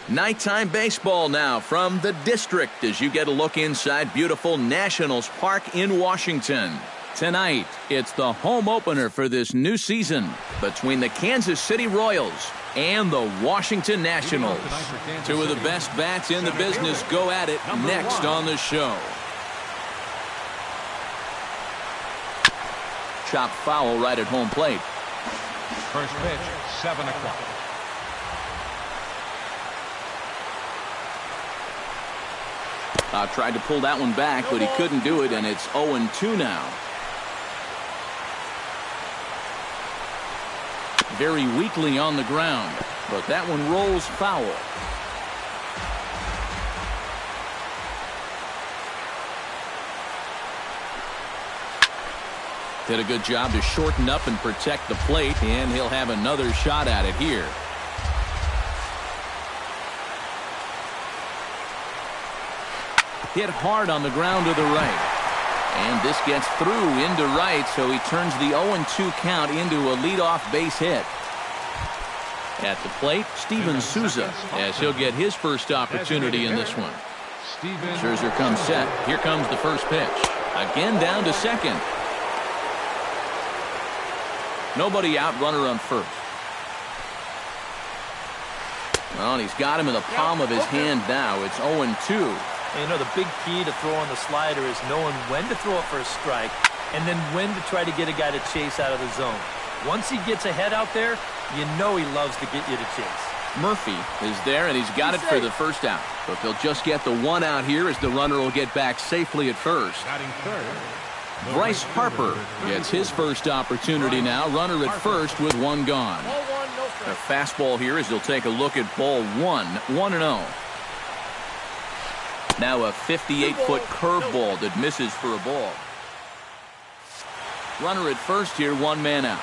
Nighttime baseball now from the district as you get a look inside beautiful Nationals Park in Washington. Tonight, it's the home opener for this new season between the Kansas City Royals and the Washington Nationals. Two of the best bats in the business go at it next on the show. Chopped foul right at home plate. First pitch, 7 o'clock. Tried to pull that one back, but he couldn't do it, and it's 0-2 now. Very weakly on the ground, but that one rolls foul. Did a good job to shorten up and protect the plate, and he'll have another shot at it here. Hit hard on the ground to the right. And this gets through into right, so he turns the 0-2 count into a leadoff base hit. At the plate, Steven Souza, as he'll get his first opportunity in this one. Scherzer comes set. Here comes the first pitch. Again down to second. Nobody out, runner on first. Well, he's got him in the palm of his hand now. It's 0-2. You know, the big key to throwing the slider is knowing when to throw it for a strike and then when to try to get a guy to chase out of the zone. Once he gets ahead out there, you know he loves to get you to chase. Murphy is there, and he's got it for the first out. But they'll just get the one out here as the runner will get back safely at first. Bryce Harper gets his first opportunity now. Runner at first with one gone. A fastball here as he'll take a look at ball one. 1-0. Now a 58-foot curveball that misses for a ball. Runner at first here, one man out.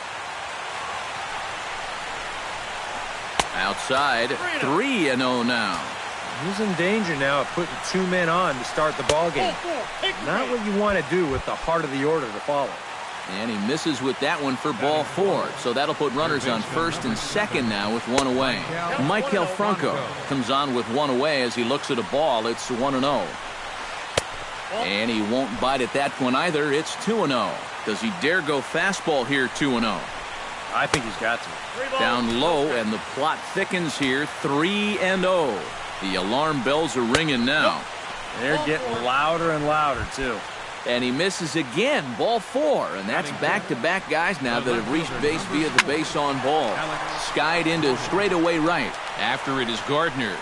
Outside, 3-0 now. He's in danger now of putting 2 men on to start the ball game. Not what you want to do with the heart of the order to follow. And he misses with that one for ball 4. So that'll put runners on first and second now with one away. Maikel Franco comes on with one away as he looks at a ball. It's 1-0. And he won't bite at that one either. It's 2-0. Does he dare go fastball here 2-0? I think he's got to. Down low, and the plot thickens here. 3-0. The alarm bells are ringing now. They're getting louder and louder, too. And he misses again, ball 4, and that's back-to-back guys now that have reached base via the base on ball. Skied into straightaway right. After it is Gardner.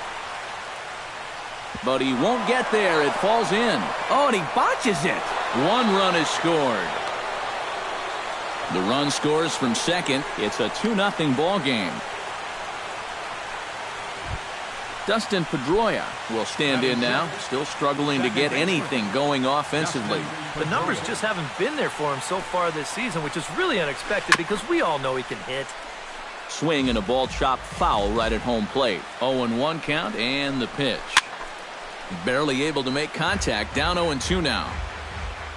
But he won't get there. It falls in. Oh, and he botches it. 1 run is scored. The run scores from second. It's a 2-0 ball game. Dustin Pedroia will stand in now, still struggling to get anything going offensively. The numbers just haven't been there for him so far this season, which is really unexpected because we all know he can hit. Swing and a ball chopped foul right at home plate. 0-1 count and the pitch. Barely able to make contact, down 0-2 now.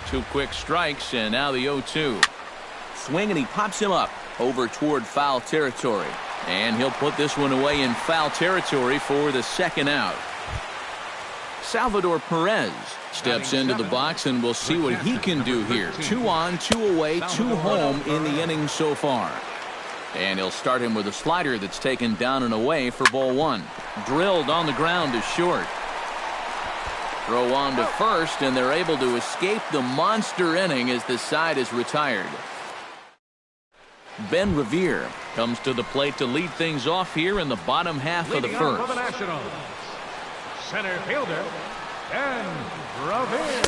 2 quick strikes and now the 0-2. Swing and he pops him up over toward foul territory. And he'll put this one away in foul territory for the second out. Salvador Perez steps into the box, and we'll see what he can do here. 2 on, 2 away, 2 home in the inning so far. And he'll start him with a slider that's taken down and away for ball 1. Drilled on the ground to short. Throw on to first, and they're able to escape the monster inning as the side is retired. Ben Revere comes to the plate to lead things off here in the bottom half of the first. For the Nationals, center fielder, Ben Revere.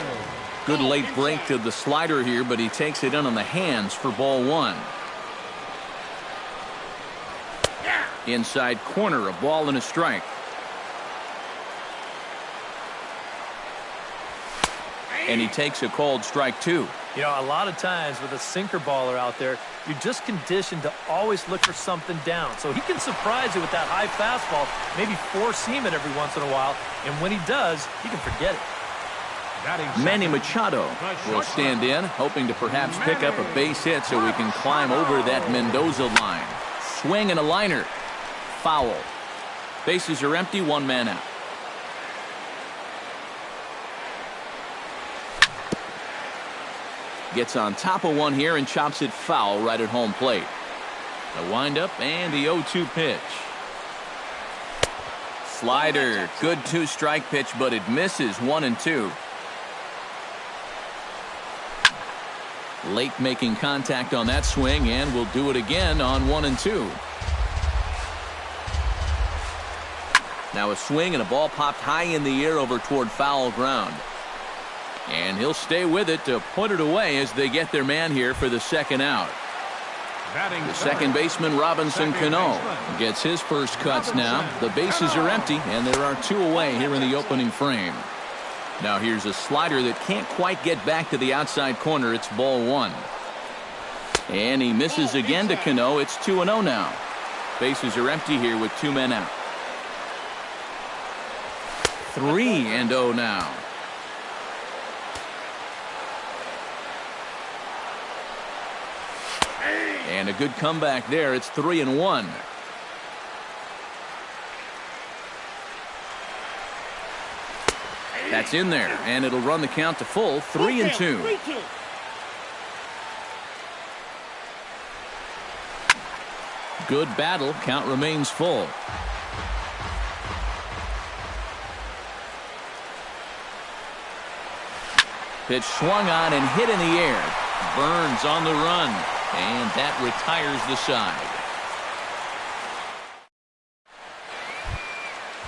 Good late break to the slider here, but he takes it in on the hands for ball 1. Inside corner, a ball and a strike. And he takes a called strike 2. You know, a lot of times with a sinker baller out there, you're just conditioned to always look for something down. So he can surprise you with that high fastball, maybe four-seam it every once in a while, and when he does, you can forget it. Manny Machado will stand in, hoping to perhaps pick up a base hit so he can climb over that Mendoza line. Swing and a liner. Foul. Bases are empty, 1 man out. Gets on top of one here and chops it foul right at home plate. The windup and the 0-2 pitch. Slider. Good 2-strike pitch, but it misses 1-2. Late making contact on that swing, and will do it again on 1-2. Now a swing and a ball popped high in the air over toward foul ground. And he'll stay with it to put it away as they get their man here for the second out. The second baseman, Robinson Cano, gets his first cuts now. The bases are empty, and there are 2 away here in the opening frame. Now here's a slider that can't quite get back to the outside corner. It's ball 1. And he misses again to Cano. It's 2-0 now. Bases are empty here with 2 men out. 3-0 now. And a good comeback there. It's 3-1. That's in there, and it'll run the count to full. 3-2. Good battle. Count remains full. Pitch swung on and hit in the air. Burns on the run, and that retires the side.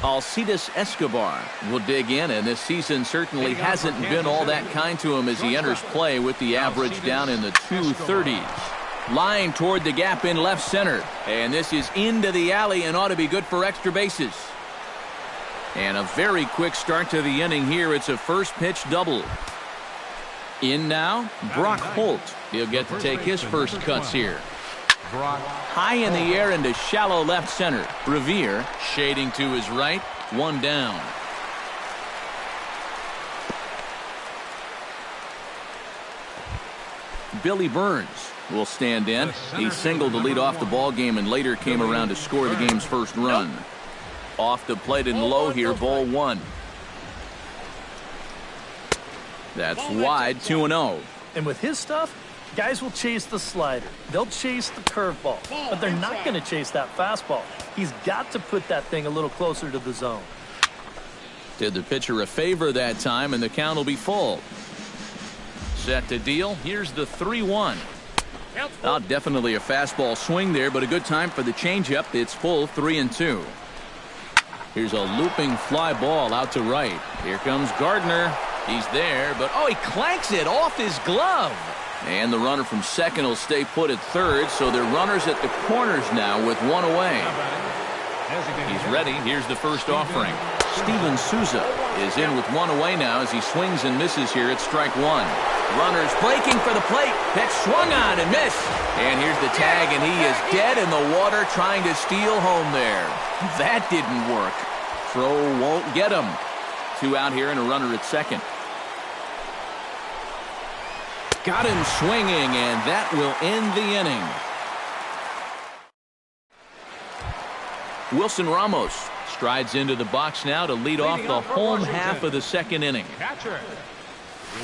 Alcides Escobar will dig in, and this season certainly hasn't been all that kind to him as he enters play with the average down in the 230s. Line toward the gap in left center, and this is into the alley and ought to be good for extra bases. And a very quick start to the inning here. It's a first pitch double. In now, Brock Holt. He'll get to take his first cuts here. High in the air into shallow left center. Revere shading to his right. 1 down. Billy Burns will stand in. He singled to lead off the ball game and later came around to score the game's first run. Off the plate and low here, ball 1. That's wide, 2-0. And with his stuff, guys will chase the slider. They'll chase the curveball, but they're not going to chase that fastball. He's got to put that thing a little closer to the zone. Did the pitcher a favor that time, and the count will be full. Set to deal. Here's the 3-1. Oh, definitely a fastball swing there, but a good time for the changeup. It's full 3-2. Here's a looping fly ball out to right. Here comes Gardner. He's there, but oh, he clanks it off his glove. And the runner from second will stay put at third, so they're runners at the corners now with one away. He's ready. Here's the first offering. Steven Souza is in with one away now as he swings and misses here at strike one. Runners breaking for the plate. Pitch swung on and missed. And here's the tag, and he is dead in the water trying to steal home there. That didn't work. Throw won't get him. 2 out here and a runner at second. Got him swinging, and that will end the inning. Wilson Ramos strides into the box now to lead off the home half of the second inning. Catcher.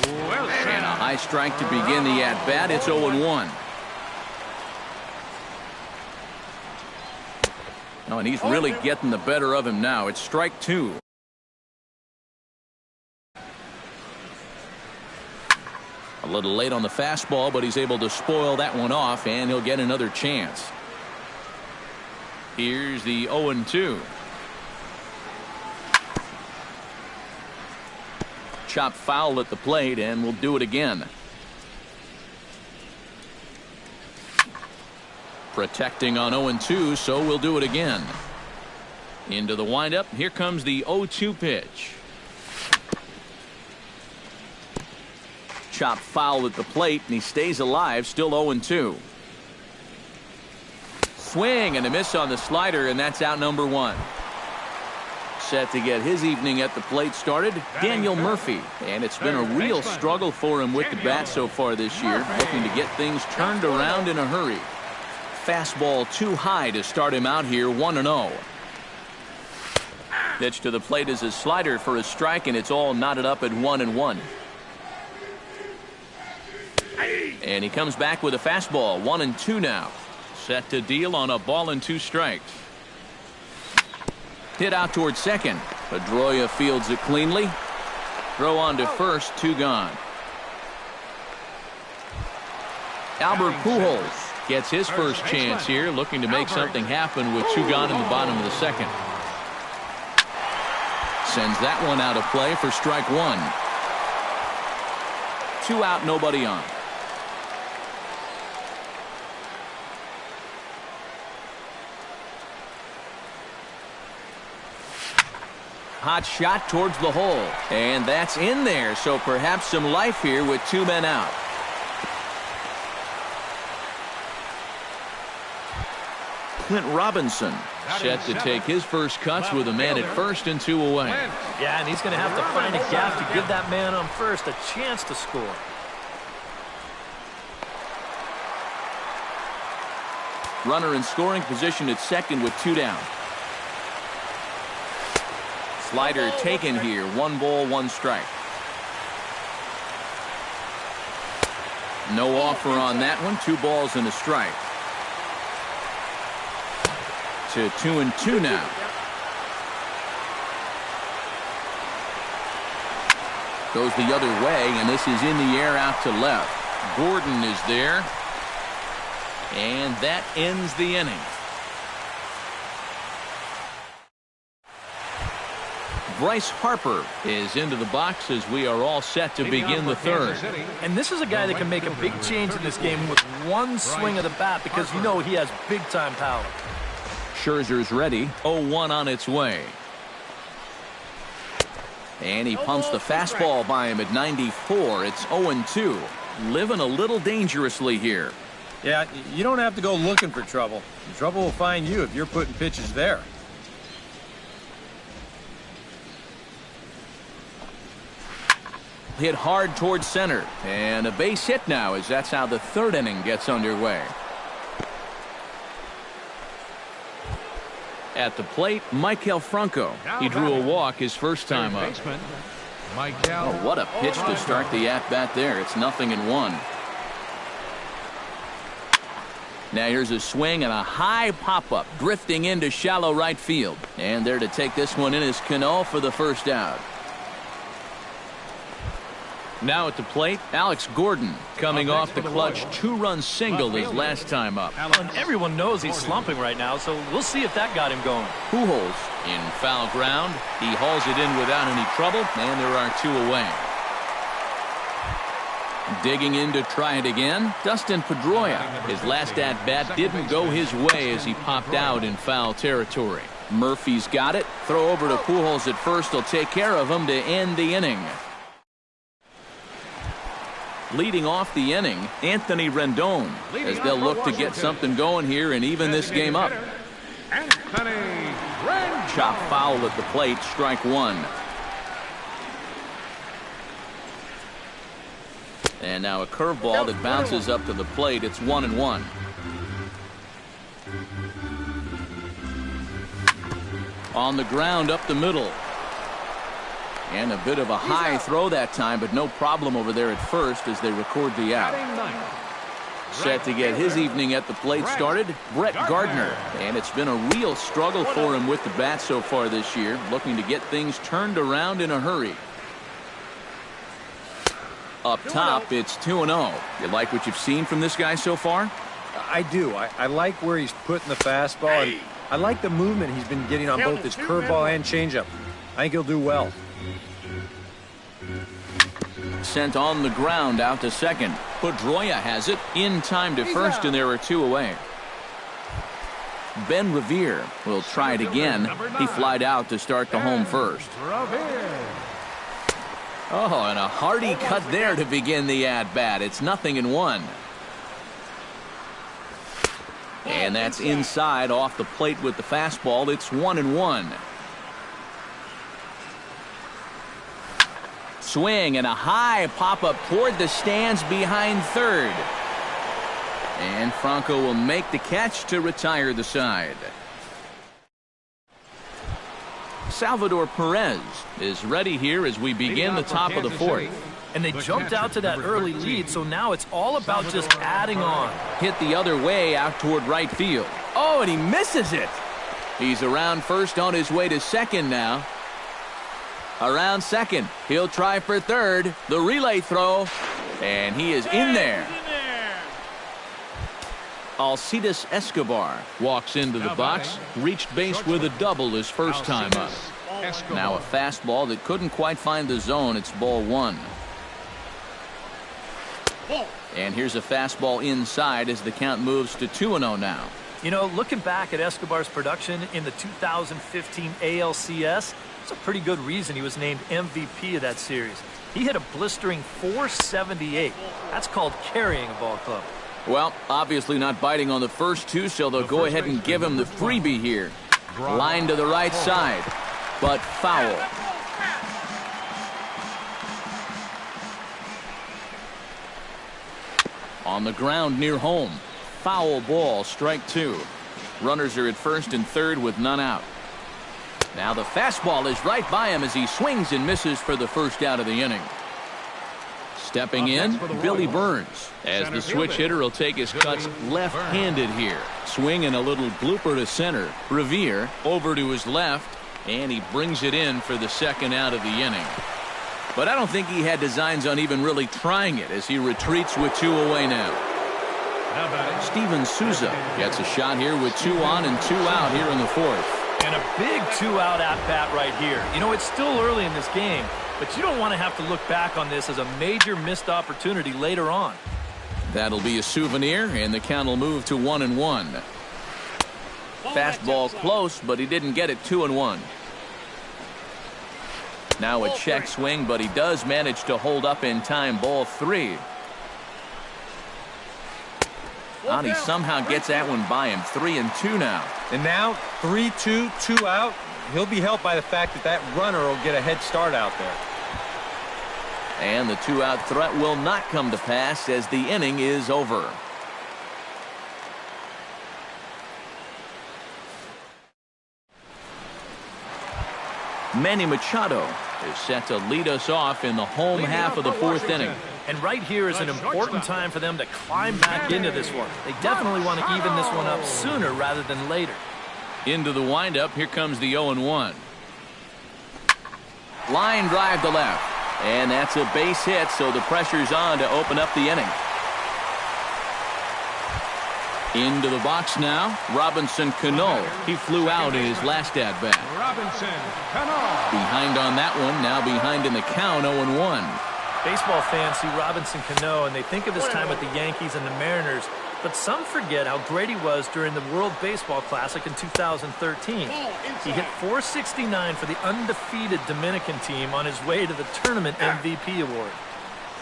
And a high strike to begin the at-bat. It's 0-1. Oh, and he's really getting the better of him now. It's strike 2. A little late on the fastball, but he's able to spoil that one off, and he'll get another chance. Here's the 0-2. Chop foul at the plate, and we'll do it again. Protecting on 0-2, so we'll do it again. Into the windup. Here comes the 0-2 pitch. Chop foul at the plate, and he stays alive, still 0-2. Swing and a miss on the slider, and that's out number 1. Set to get his evening at the plate started, Daniel Murphy. And it's been a real struggle for him with the bat so far this year, looking to get things turned around in a hurry. Fastball too high to start him out here, 1-0. Pitch to the plate is a slider for a strike, and it's all knotted up at 1-1. And he comes back with a fastball, 1-2 now. Set to deal on a ball and 2 strikes. Hit out towards second. Pedroia fields it cleanly. Throw on to first, 2 gone. Albert Pujols gets his first chance here, looking to make something happen with 2 gone in the bottom of the second. Sends that one out of play for strike 1. 2 out, nobody on. Hot shot towards the hole, and that's in there, so perhaps some life here with 2 men out. Clint Robinson set to take his first cuts with a man at first and 2 away. Yeah, and he's going to have to find a gap to give that man on first a chance to score. Runner in scoring position at second with 2 down. Slider taken here. 1 ball, 1 strike. No offer on that one. 2 balls and a strike. To 2-2 now. Goes the other way, and this is in the air out to left. Gordon is there. And that ends the inning. Bryce Harper is into the box as we are all set to begin the third. And this is a guy that can make a big change in this game with 1 swing of the bat because you know he has big-time power. Scherzer's ready. 0-1 on its way. And he pumps the fastball by him at 94. It's 0-2. Living a little dangerously here. Yeah, you don't have to go looking for trouble. The trouble will find you if you're putting pitches there. Hit hard towards center, and a base hit now as that's how the third inning gets underway. At the plate, Maikel Franco. He drew a walk his first time up. Oh, what a pitch to start the at-bat there. It's 0-1. Now here's a swing and a high pop-up drifting into shallow right field. And there to take this one in is Cano for the first out. Now at the plate, Alex Gordon coming off the clutch two-run single his last time up. And everyone knows he's slumping right now, so we'll see if that got him going. Pujols in foul ground. He hauls it in without any trouble, and there are two away. Digging in to try it again, Dustin Pedroia. His last at-bat didn't go his way as he popped out in foul territory. Murphy's got it. Throw over to Pujols at first. He'll take care of him to end the inning. Leading off the inning, Anthony Rendon, as they'll look to get something going here and even this game up. Chop foul at the plate, strike one. And now a curveball that bounces up to the plate. It's 1-1. On the ground up the middle. And a bit of a high throw that time, but no problem over there at first as they record the out. Set to get his evening at the plate started, Brett Gardner. And it's been a real struggle for him with the bat so far this year, looking to get things turned around in a hurry. Up top, it's 2-0. You like what you've seen from this guy so far? I do. I like where he's putting the fastball. And I like the movement he's been getting on both his curveball and changeup. I think he'll do well. Sent on the ground out to second. Pedroia has it in time to first, and there are two away. Ben Revere will try it again. He flied out to start the home first. Oh, and a hearty cut there to begin the at-bat. It's 0-1. And that's inside off the plate with the fastball. It's 1-1. Swing and a high pop-up toward the stands behind third. And Franco will make the catch to retire the side. Salvador Perez is ready here as we begin the top of the fourth. And they jumped out to that early lead, so now it's all about just adding on. Hit the other way out toward right field. Oh, and he misses it. He's around first on his way to second now. Around second. He'll try for third. The relay throw. And he is in there. Alcides Escobar walks into the box. Reached base with a double his first time up. Now a fastball that couldn't quite find the zone. It's ball one. And here's a fastball inside as the count moves to 2-0 now. You know, looking back at Escobar's production in the 2015 ALCS, it's a pretty good reason he was named MVP of that series. He hit a blistering .478. That's called carrying a ball club. Well, obviously not biting on the first two, so they'll go ahead and give him the freebie here. Line to the right side, but foul. On the ground near home. Foul ball, strike two. Runners are at first and third with none out. Now the fastball is right by him as he swings and misses for the first out of the inning. Stepping in, Billy Burns, as the switch hitter will take his cuts left-handed here. Swing and a little blooper to center. Revere over to his left, and he brings it in for the second out of the inning. But I don't think he had designs on even really trying it as he retreats with two away now. Steven Souza gets a shot here with 2 on and 2 out here in the fourth. And a big 2-out at-bat right here. You know, it's still early in this game, but you don't want to have to look back on this as a major missed opportunity later on. That'll be a souvenir, and the count will move to 1-1. Fastball close, but he didn't get it. 2-1. Now a check swing, but he does manage to hold up in time. Ball 3. And he somehow gets that one by him. 3-2 now. And now 3-2, 2 out. He'll be helped by the fact that that runner will get a head start out there. And the 2-out threat will not come to pass as the inning is over. Manny Machado is set to lead us off in the home half of the fourth inning. And right here is an important time for them to climb back into this one. They definitely want to even this one up sooner rather than later. Into the windup, here comes the 0-1. Line drive to left. And that's a base hit, so the pressure's on to open up the inning. Into the box now, Robinson Cano. He flew out in his last at-bat. Robinson Cano. Behind on that one, now behind in the count, 0-1. Baseball fans see Robinson Cano, and they think of his time with the Yankees and the Mariners, but some forget how great he was during the World Baseball Classic in 2013. He hit .469 for the undefeated Dominican team on his way to the tournament MVP award.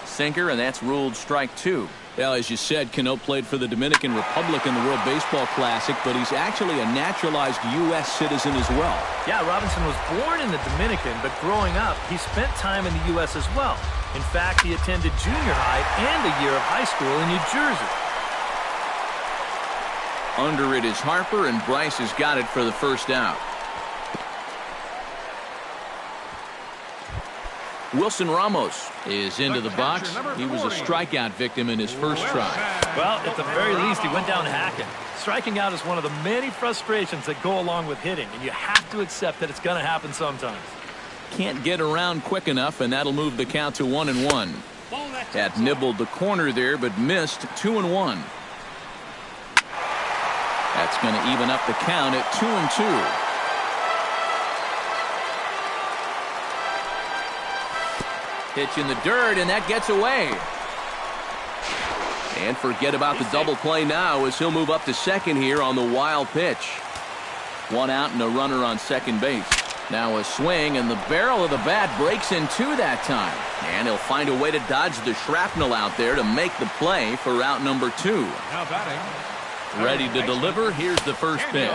Sinker, and that's ruled strike 2. Well, as you said, Cano played for the Dominican Republic in the World Baseball Classic, but he's actually a naturalized U.S. citizen as well. Yeah, Robinson was born in the Dominican, but growing up, he spent time in the U.S. as well. In fact, he attended junior high and a year of high school in New Jersey. Under it is Harper, and Bryce has got it for the first out. Wilson Ramos is into the box. He was a strikeout victim in his first try. Well, at the very least, he went down hacking. Striking out is one of the many frustrations that go along with hitting, and you have to accept that it's going to happen sometimes. Can't get around quick enough, and that'll move the count to 1-1. That nibbled the corner there, but missed. 2-1. That's going to even up the count at 2-2. Pitch in the dirt, and that gets away. And forget about the double play now as he'll move up to second here on the wild pitch. One out and a runner on second base. Now a swing, and the barrel of the bat breaks in two that time. And he'll find a way to dodge the shrapnel out there to make the play for out number 2. Now batting. Ready to deliver. Here's the first pitch.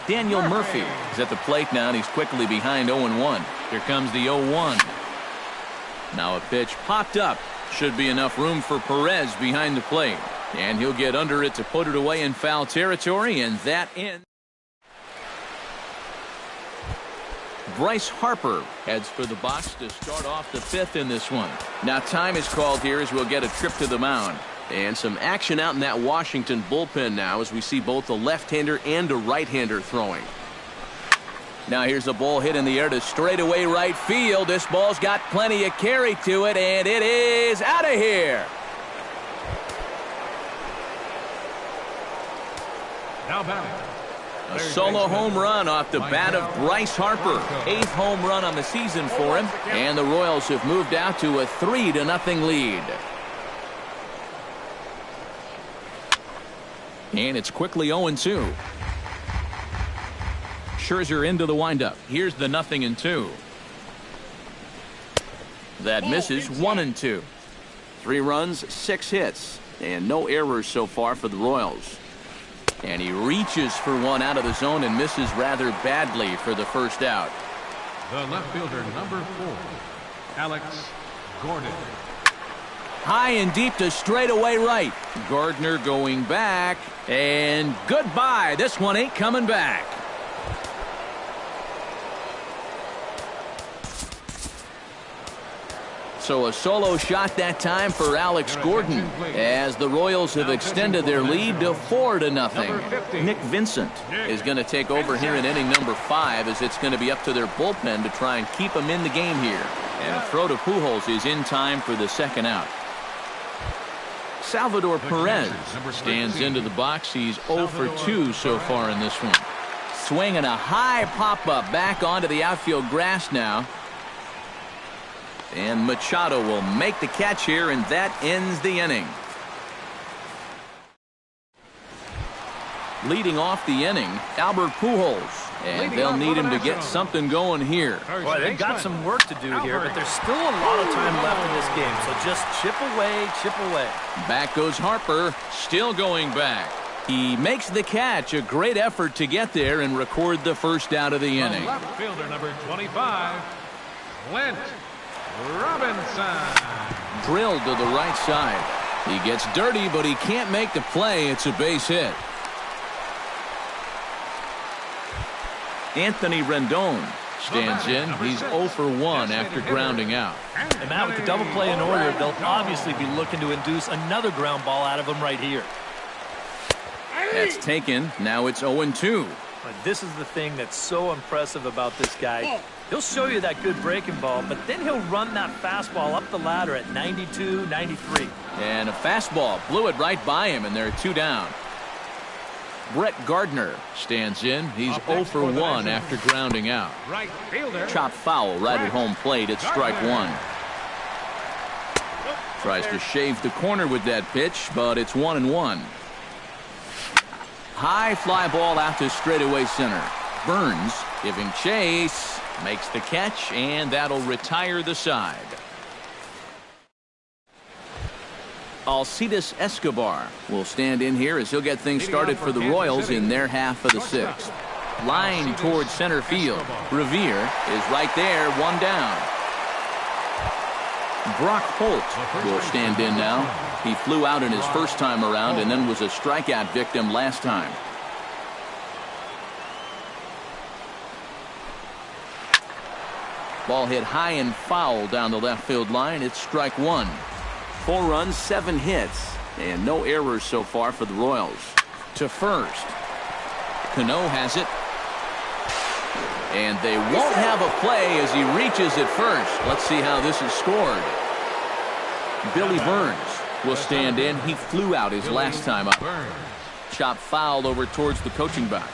Daniel Murphy is at the plate now, and he's quickly behind 0-1. Here comes the 0-1. Now a pitch popped up. Should be enough room for Perez behind the plate. And he'll get under it to put it away in foul territory, and that ends. Bryce Harper heads for the box to start off the 5th in this one. Now time is called here as we'll get a trip to the mound. And some action out in that Washington bullpen now as we see both a left-hander and a right-hander throwing. Now here's a ball hit in the air to straightaway right field. This ball's got plenty of carry to it, and it is out of here. Now batting. A solo home run off the bat of Bryce Harper. 8th home run on the season for him, and the Royals have moved out to a 3-0 lead. And it's quickly 0-2. Scherzer into the windup. Here's the 0-2. That misses. 1-2. 3 runs, 6 hits, and no errors so far for the Royals. And he reaches for one out of the zone and misses rather badly for the first out. The left fielder, number 4, Alex Gordon. High and deep to straightaway right. Gardner going back, and goodbye. This one ain't coming back. So a solo shot that time for Alex Gordon as the Royals have extended their lead to 4-0. Nick Vincent is going to take over here in inning number 5 as it's going to be up to their bullpen to try and keep them in the game here. And a throw to Pujols is in time for the second out. Salvador Perez stands into the box. He's 0 for 2 so far in this one. Swinging a high pop-up back onto the outfield grass now. And Machado will make the catch here, and that ends the inning. Leading off the inning, Albert Pujols. And they'll need him to get something going here. Boy, they've got some work to do here, but there's still a lot of time left in this game. So just chip away, chip away. Back goes Harper, still going back. He makes the catch. A great effort to get there and record the first out of the inning. Left fielder, number 25, Clint Robinson. Drilled to the right side. He gets dirty, but he can't make the play. It's a base hit. Anthony Rendon stands in. He's 0 for 1 after grounding out. And Matt, with the double play in order, they'll obviously be looking to induce another ground ball out of him right here. That's taken. Now it's 0-2. This is the thing that's so impressive about this guy. He'll show you that good breaking ball, but then he'll run that fastball up the ladder at 92, 93. And a fastball blew it right by him, and there are 2 down. Brett Gardner stands in. He's 0 for 1 after grounding out. Right fielder. Chop foul right at home plate. It's strike 1. Tries to shave the corner with that pitch, but it's 1-1. High fly ball out to straightaway center. Burns giving chase. Makes the catch, and that'll retire the side. Alcides Escobar will stand in here as he'll get things started for the Royals in their half of the 6th. Line towards center field. Revere is right there, 1 down. Brock Holt will stand in now. He flew out in his first time around and then was a strikeout victim last time. Ball hit high and foul down the left field line. It's strike 1. 4 runs, 7 hits, and no errors so far for the Royals. To first. Cano has it. And they won't have a play as he reaches at first. Let's see how this is scored. Billy Burns will stand in. He flew out his last time up. Chop foul over towards the coaching box.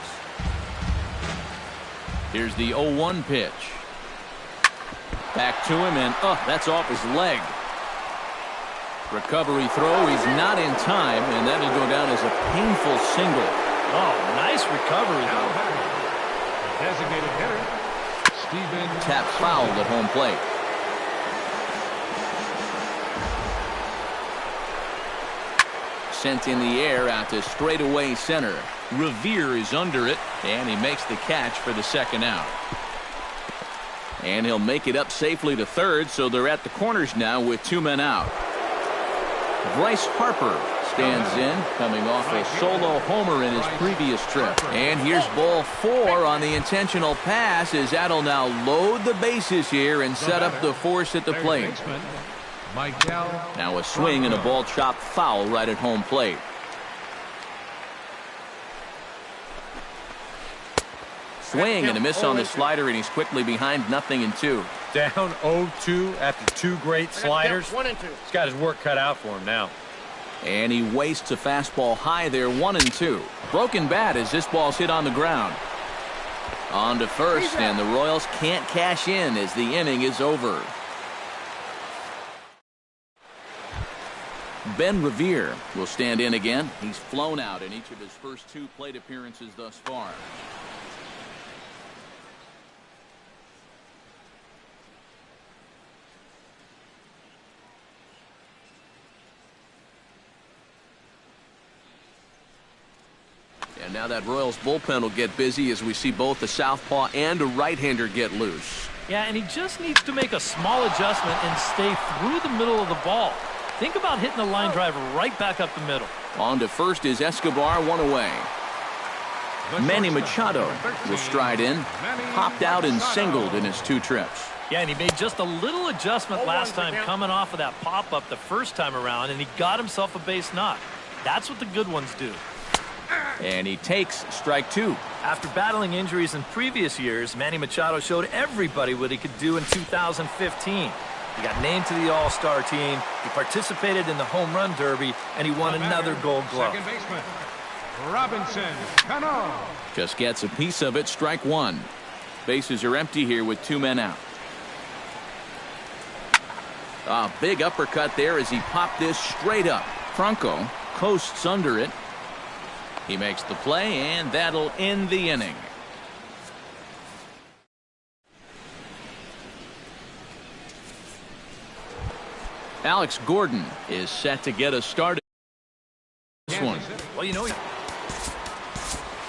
Here's the 0-1 pitch. Back to him, and that's off his leg. Recovery throw. He's not in time, and that'll go down as a painful single. Oh, nice recovery, though. Designated hitter, Steven. Tap fouled at home plate. Sent in the air out to straightaway center. Revere is under it, and he makes the catch for the 2nd out. And he'll make it up safely to third, so they're at the corners now with 2 men out. Bryce Harper stands in, coming off a solo homer in his previous trip. And here's ball 4 on the intentional pass, as that'll now load the bases here and set up the force at the plate. Now a swing and a ball chopped foul right at home plate. Swing and a miss on the slider, and he's quickly behind 0-2. Down 0-2 after 2 great sliders. He's got his work cut out for him now. And he wastes a fastball high there, 1-2. Broken bat as this ball's hit on the ground. On to first, and the Royals can't cash in as the inning is over. Ben Revere will stand in again. He's flown out in each of his first 2 plate appearances thus far. And now that Royals bullpen will get busy as we see both a southpaw and a right-hander get loose. Yeah, and he just needs to make a small adjustment and stay through the middle of the ball. Think about hitting a line drive right back up the middle. On to first is Escobar, 1 away. Manny Machado will stride in, popped out and singled in his 2 trips. Yeah, and he made just a little adjustment last time coming off of that pop-up the first time around, and he got himself a base knock. That's what the good ones do. And he takes strike 2. After battling injuries in previous years, Manny Machado showed everybody what he could do in 2015. He got named to the All-Star team, he participated in the Home Run Derby, and he won another Gold Glove. Second baseman, Robinson Cano. Just gets a piece of it, strike 1. Bases are empty here with 2 men out. A big uppercut there as he popped this straight up. Franco coasts under it. He makes the play, and that'll end the inning. Alex Gordon is set to get us started. This one. Well, you know,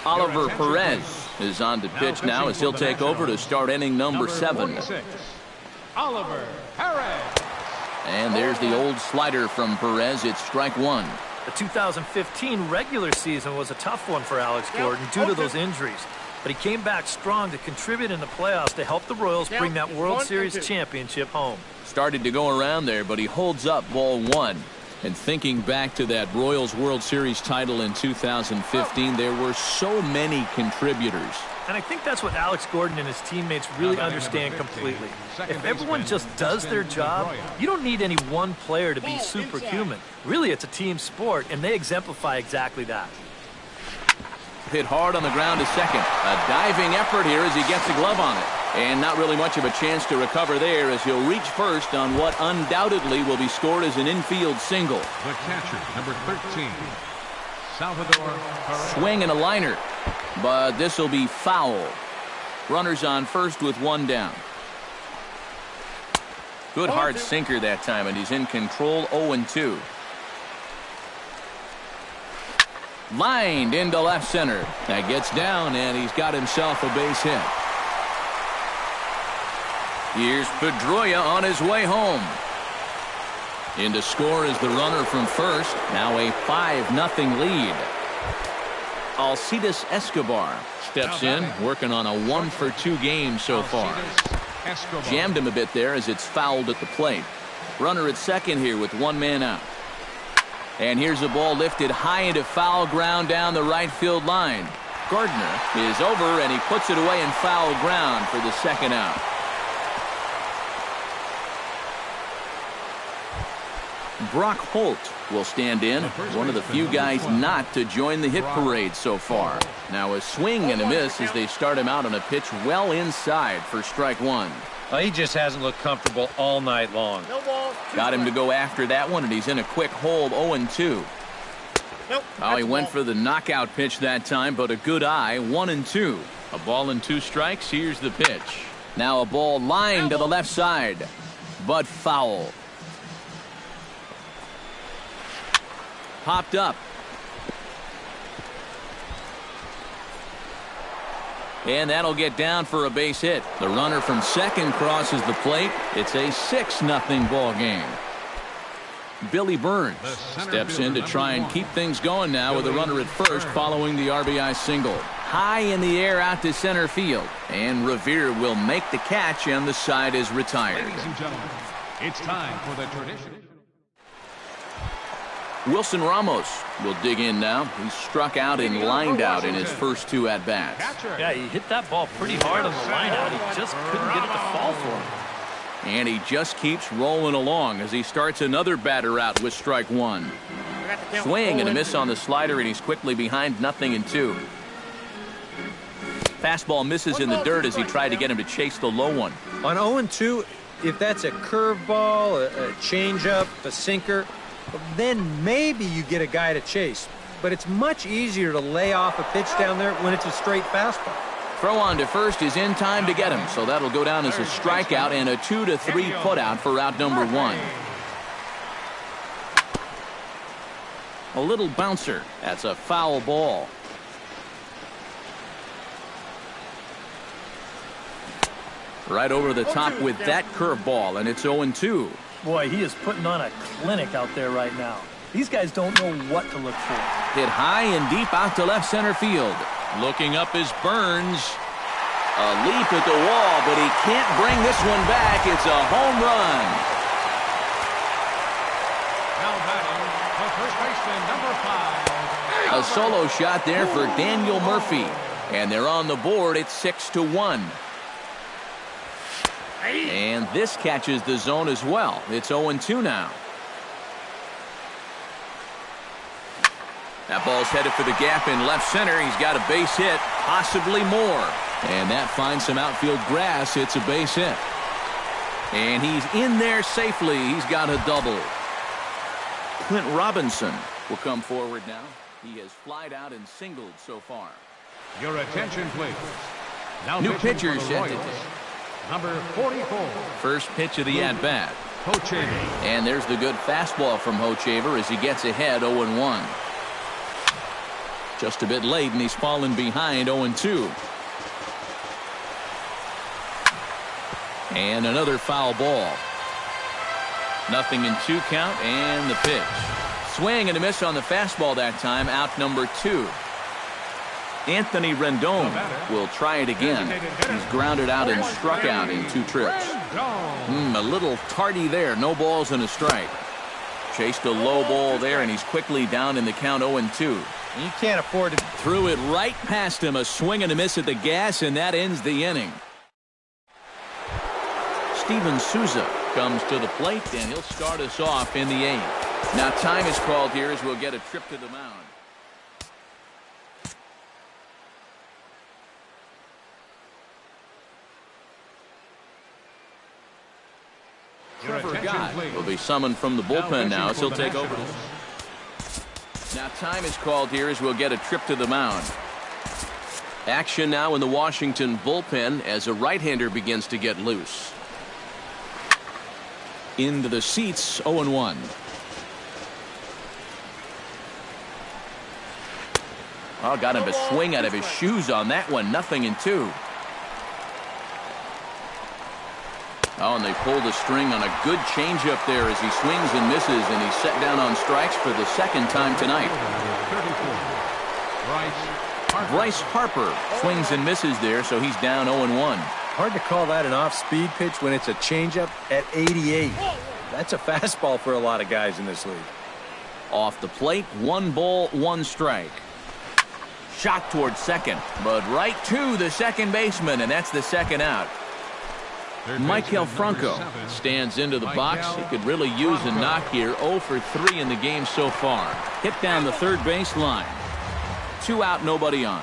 Oliver Perez is on to pitch now as he'll take over to start inning number 7. Oliver Perez. And there's the old slider from Perez. It's strike 1. the 2015 regular season was a tough one for Alex Gordon due to those injuries. But he came back strong to contribute in the playoffs to help the Royals bring that World Series championship home. Started to go around there, but he holds up ball 1. And thinking back to that Royals World Series title in 2015, there were so many contributors. And I think that's what Alex Gordon and his teammates really understand completely. If everyone just does their job, you don't need any one player to be superhuman. Really, it's a team sport, and they exemplify exactly that. Hit hard on the ground to second. A diving effort here as he gets a glove on it. And not really much of a chance to recover there as he'll reach first on what undoubtedly will be scored as an infield single. The catcher, number 13, Salvador Perez. Swing and a liner, but this will be foul. Runners on first with one down. Good hard sinker that time, and he's in control. 0-2. Lined into left center. That gets down, and he's got himself a base hit. Here's Pedroia on his way home. In to score is the runner from first. Now a 5-0 lead. Alcides Escobar steps in, working on a 1-for-2 game so far. Jammed him a bit there as it's fouled at the plate. Runner at second here with one man out. And here's a ball lifted high into foul ground down the right field line. Gardner is over, and he puts it away in foul ground for the second out. Brock Holt will stand in, one of the few guys not to join the hit parade so far. Now a swing and a miss as they start him out on a pitch well inside for strike one. He just hasn't looked comfortable all night long. Got him to go after that one, and he's in a quick hold. 0-2. Oh, he went for the knockout pitch that time, but a good eye. 1-2. A ball and 2 strikes. Here's the pitch. Now a ball lined to the left side, but foul. Popped up. And that'll get down for a base hit. The runner from second crosses the plate. It's a 6-0 ball game. Billy Burns steps in to try and keep things going now with a runner at first following the RBI single. High in the air out to center field. And Revere will make the catch, and the side is retired. Ladies and gentlemen, it's time for the tradition. Wilson Ramos will dig in now. He struck out and lined out in his first 2 at-bats. Yeah, he hit that ball pretty hard on the line out. He just couldn't get it to fall for him. And he just keeps rolling along as he starts another batter out with strike one. Swing and a miss on the slider, and he's quickly behind 0-2. Fastball misses in the dirt as he tried to get him to chase the low one. On 0-2, if that's a curveball, a changeup, a sinker, then maybe you get a guy to chase. But it's much easier to lay off a pitch down there when it's a straight fastball. Throw on to first is in time to get him, so that'll go down as a strikeout and a 2-3 putout for out number 1. A little bouncer. That's a foul ball. Right over the top with that curveball, and it's 0-2. Boy, he is putting on a clinic out there right now. These guys don't know what to look for. Hit high and deep out to left center field. Looking up is Burns. A leap at the wall, but he can't bring this one back. It's a home run. Now batting, the first baseman, number 5. A solo shot there for Daniel Murphy. And they're on the board. It's 6-1. And this catches the zone as well. It's 0-2 now. That ball's headed for the gap in left center. He's got a base hit, possibly more. And that finds some outfield grass. It's a base hit. And he's in there safely. He's got a double. Clint Robinson will come forward now. He has flied out and singled so far. Your attention, please. Now New pitching pitchers for the set to Royals, take. number 44. First pitch of the at-bat. Hochevar. And there's the good fastball from Hochevar as he gets ahead 0-1. Just a bit late, and he's fallen behind 0-2. And another foul ball. 0-2 count, and the pitch. Swing and a miss on the fastball that time, out number 2. Anthony Rendon will try it again. He's grounded out and struck out in 2 trips. A little tardy there. No balls and a strike. Chased a low ball there, and he's quickly down in the count 0-2. You can't afford to. Threw it right past him. A swing and a miss at the gas, and that ends the inning. Steven Souza comes to the plate, and he'll start us off in the 8th. Now time is called here as we'll get a trip to the mound. Trevor Gott will be summoned from the bullpen now as he'll take over. Now time is called here as we'll get a trip to the mound. Action now in the Washington bullpen as a right-hander begins to get loose. Into the seats, 0-1. Oh, got him to swing out of his shoes on that one. 0-2. Oh, and they pulled the string on a good changeup there as he swings and misses, and he's set down on strikes for the second time tonight. Bryce Harper swings and misses there, so he's down 0-1. Hard to call that an off-speed pitch when it's a changeup at 88. That's a fastball for a lot of guys in this league. Off the plate, 1 ball, 1 strike. Shot towards second, but right to the second baseman, and that's the second out. Maikel Franco stands into the box. He could really use a knock here. 0 for 3 in the game so far. Hit down the third base line. 2 out, nobody on.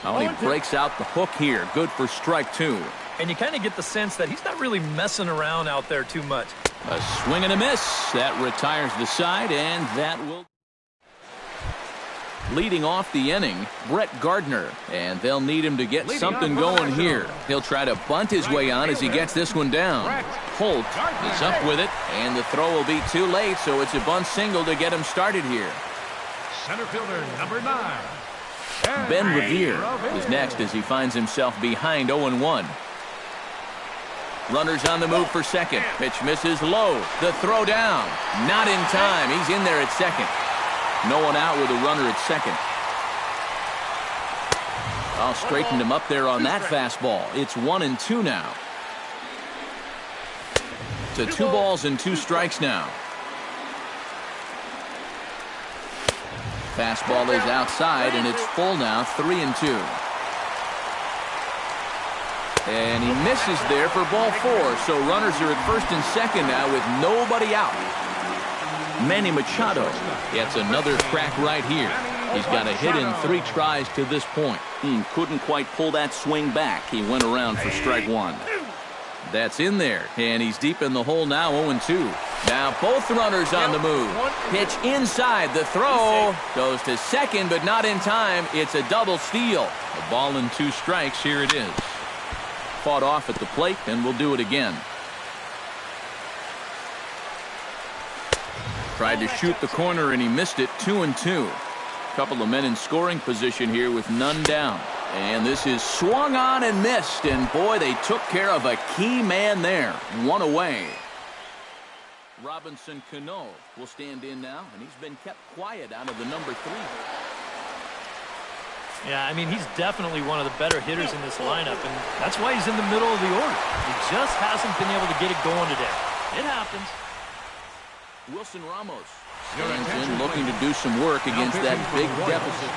Oh, and he breaks out the hook here. Good for strike 2. And you kind of get the sense that he's not really messing around out there too much. A swing and a miss. That retires the side, and that will... Leading off the inning, Brett Gardner, and they'll need him to get something going here. He'll try to bunt his way on as he gets this one down. Holt is up with it, and the throw will be too late, so it's a bunt single to get him started here. Center fielder number 9. Ben Revere is next as he finds himself behind 0-1. Runners on the move for second. Pitch misses low. The throw down. Not in time. He's in there at second. No one out with a runner at second. I'll straighten him up there on that fastball. It's 1-2 now. To 2 balls and 2 strikes now. Fastball is outside, and it's full now, 3-2. And he misses there for ball 4, so runners are at first and second now with nobody out. Manny Machado gets another crack right here. He's got a hit in 3 tries to this point. Couldn't quite pull that swing back. He went around for strike 1. That's in there, and he's deep in the hole now, 0-2. Now both runners on the move. Pitch inside. The throw goes to second, but not in time. It's a double steal. A ball and 2 strikes. Here it is. Fought off at the plate, and we'll do it again. Tried to shoot the corner, and he missed it. 2-2. Couple of men in scoring position here with none down. And this is swung on and missed. And boy, they took care of a key man there. 1 away. Robinson Cano will stand in now, and he's been kept quiet out of the number 3. Yeah, I mean, he's definitely one of the better hitters in this lineup, and that's why he's in the middle of the order. He just hasn't been able to get it going today. It happens. Wilson Ramos stands in looking to do some work against that big deficit.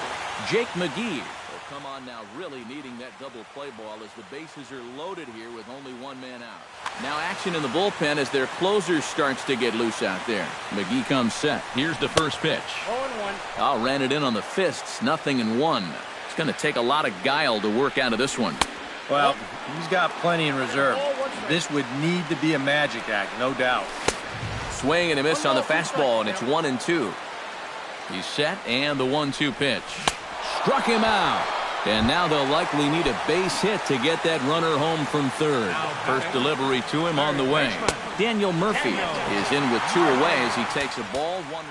Jake McGee will come on now, really needing that double play ball as the bases are loaded here with only 1 man out. Now action in the bullpen as their closer starts to get loose out there. McGee comes set. Here's the first pitch. 0-1. Ran it in on the fists. 0-1. It's going to take a lot of guile to work out of this one. Well, he's got plenty in reserve. This would need to be a magic act, no doubt. Swing and a miss on the fastball, and it's 1-2. He's set, and the 1-2 pitch. Struck him out. And now they'll likely need a base hit to get that runner home from third. First delivery to him on the way. Daniel Murphy is in with 2 away as he takes a ball, 1-0.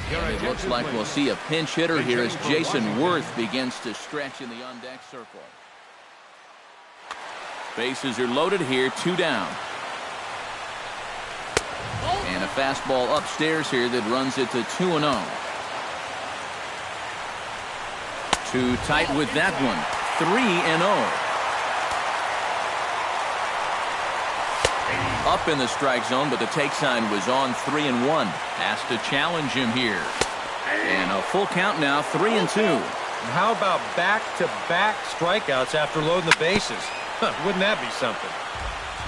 It looks like we'll see a pinch hitter here as Jason Worth begins to stretch in the on-deck circle. Bases are loaded here, 2 down. And a fastball upstairs here that runs it to 2-0. Too tight with that one. 3-0. Up in the strike zone, but the take sign was on 3-1. Has to challenge him here. And a full count now, 3-2. How about back-to-back strikeouts after loading the bases? Wouldn't that be something?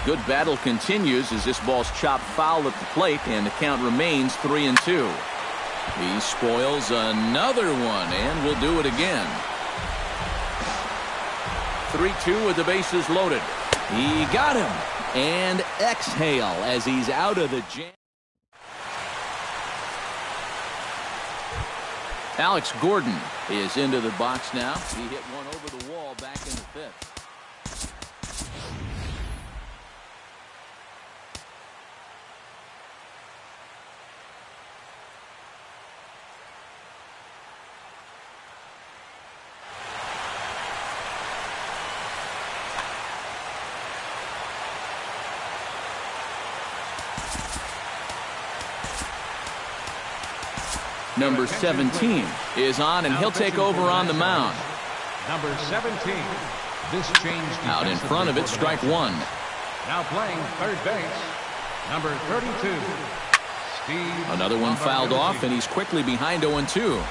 Good battle continues as this ball's chopped foul at the plate, and the count remains 3-2. He spoils another one, and will do it again. 3-2 with the bases loaded. He got him. And exhale as he's out of the jam. Alex Gordon is into the box now. He hit one over the wall back in the fifth. Number 17 is on, and he'll take over on the mound. Number 17. This change out in front of it, strike one. Now playing third base, number 32. Steve. Another one fouled off, and he's quickly behind 0-2.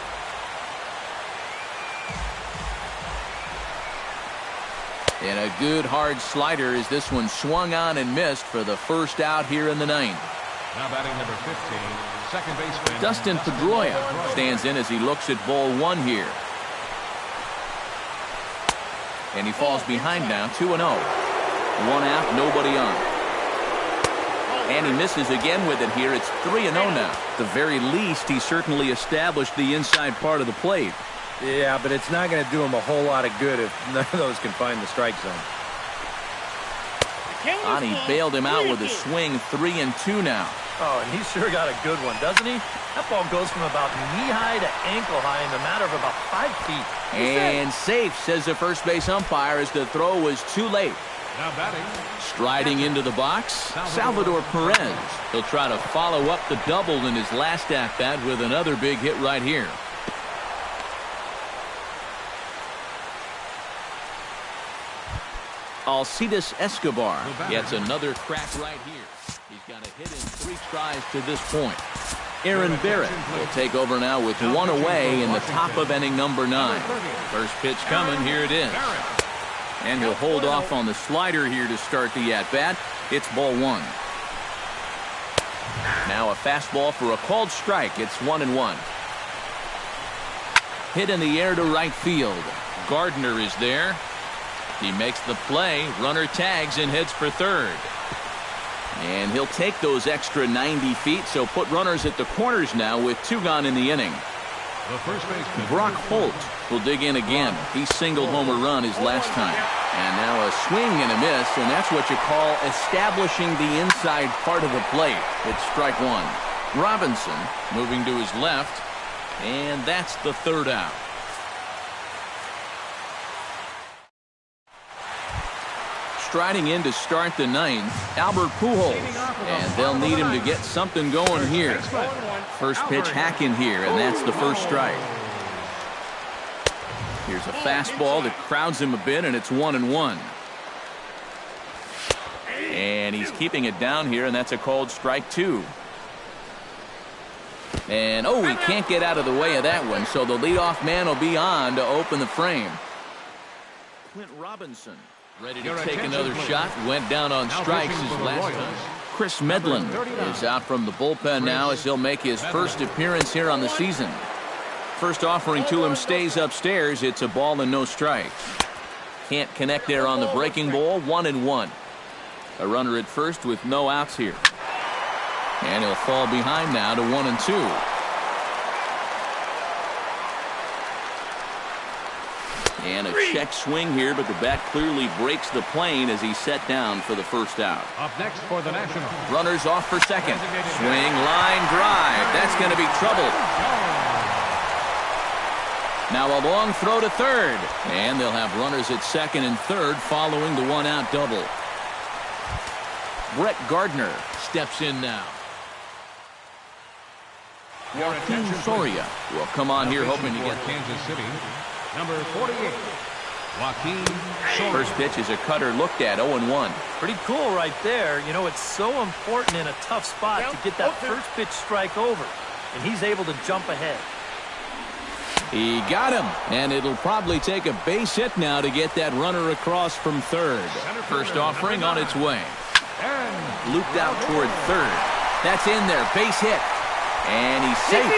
And a good hard slider as this one swung on and missed for the first out here in the ninth. Now batting number 15, second baseman Dustin Pedroia stands in as he looks at ball one here. And he falls behind now, 2-0. One out, nobody on. And he misses again with it here. It's 3-0 now. At the very least, he certainly established the inside part of the plate. Yeah, but it's not going to do him a whole lot of good if none of those can find the strike zone. Ani bailed him out with a swing, 3-2 now. Oh, and he sure got a good one, doesn't he? That ball goes from about knee-high to ankle-high in a matter of about 5 feet. And safe, says the first base umpire, as the throw was too late. now batting. Striding into the box, Salvador Perez. He'll try to follow up the double in his last at-bat with another big hit right here. Alcides Escobar gets another crack right here. He's got a hit in 3 tries to this point. Aaron Barrett will take over now with 1 away in the top of inning number 9. First pitch coming, here it is. And he'll hold off on the slider here to start the at-bat. It's ball 1. Now a fastball for a called strike. It's 1-1. Hit in the air to right field. Gardner is there. He makes the play. Runner tags and heads for third. And he'll take those extra 90 feet, so put runners at the corners now with 2 gone in the inning. The first baseman, Brock Holt will dig in again. He singled home a run his last time. And now a swing and a miss, and that's what you call establishing the inside part of the plate. It's strike 1. Robinson moving to his left, and that's the third out. Striding in to start the 9th, Albert Pujols, and they'll need him to get something going here. First pitch hack in here, and that's the first strike. Here's a fastball that crowds him a bit, and it's 1-1. And he's keeping it down here, and that's a called strike 2. And oh, he can't get out of the way of that one, so the leadoff man will be on to open the frame. Clint Robinson ready to take another shot. Went down on strikes his last time. Chris Medlin is out from the bullpen now as he'll make his first appearance here on the season. First offering to him stays upstairs. It's a ball and no strikes. Can't connect there on the breaking ball. 1-1. A runner at first with no outs here. And he'll fall behind now to 1-2. And a check swing here, but the bat clearly breaks the plane as he's set down for the first out. up next for the Nationals. Runners off for second. Swing, line drive. That's going to be trouble. Now a long throw to third. And they'll have runners at second and third following the 1-out double. Brett Gardner steps in now. Joaquin Soria will come on here hoping to get Kansas City, number 48, Joaquin Soria. First pitch is a cutter looked at, 0-1. Pretty cool right there. You know, it's so important in a tough spot to get that first pitch strike over, and he's able to jump ahead. He got him, and it'll probably take a base hit now to get that runner across from third. First offering on its way. Looped out toward third. That's in there, base hit. And he's safe.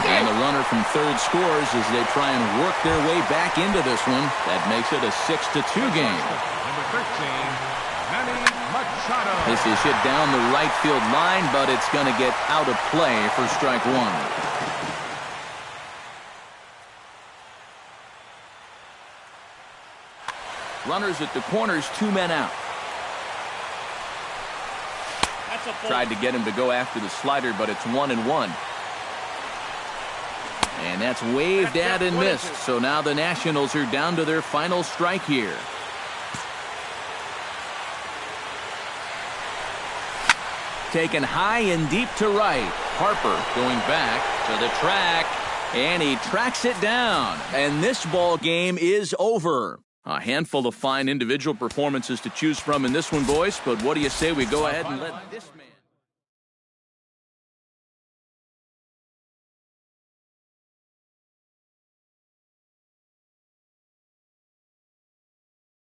And the runner from third scores as they try and work their way back into this one. That makes it a 6-2 game. Number 13, Manny Machado. This is hit down the right field line, but it's going to get out of play for strike one. Runners at the corners, 2 men out. Tried to get him to go after the slider, but it's 1-1. And that's waved at and missed. So now the Nationals are down to their final strike here. Taken high and deep to right. Harper going back to the track, and he tracks it down. And this ball game is over. A handful of fine individual performances to choose from in this one, boys, but what do you say we go ahead and let this man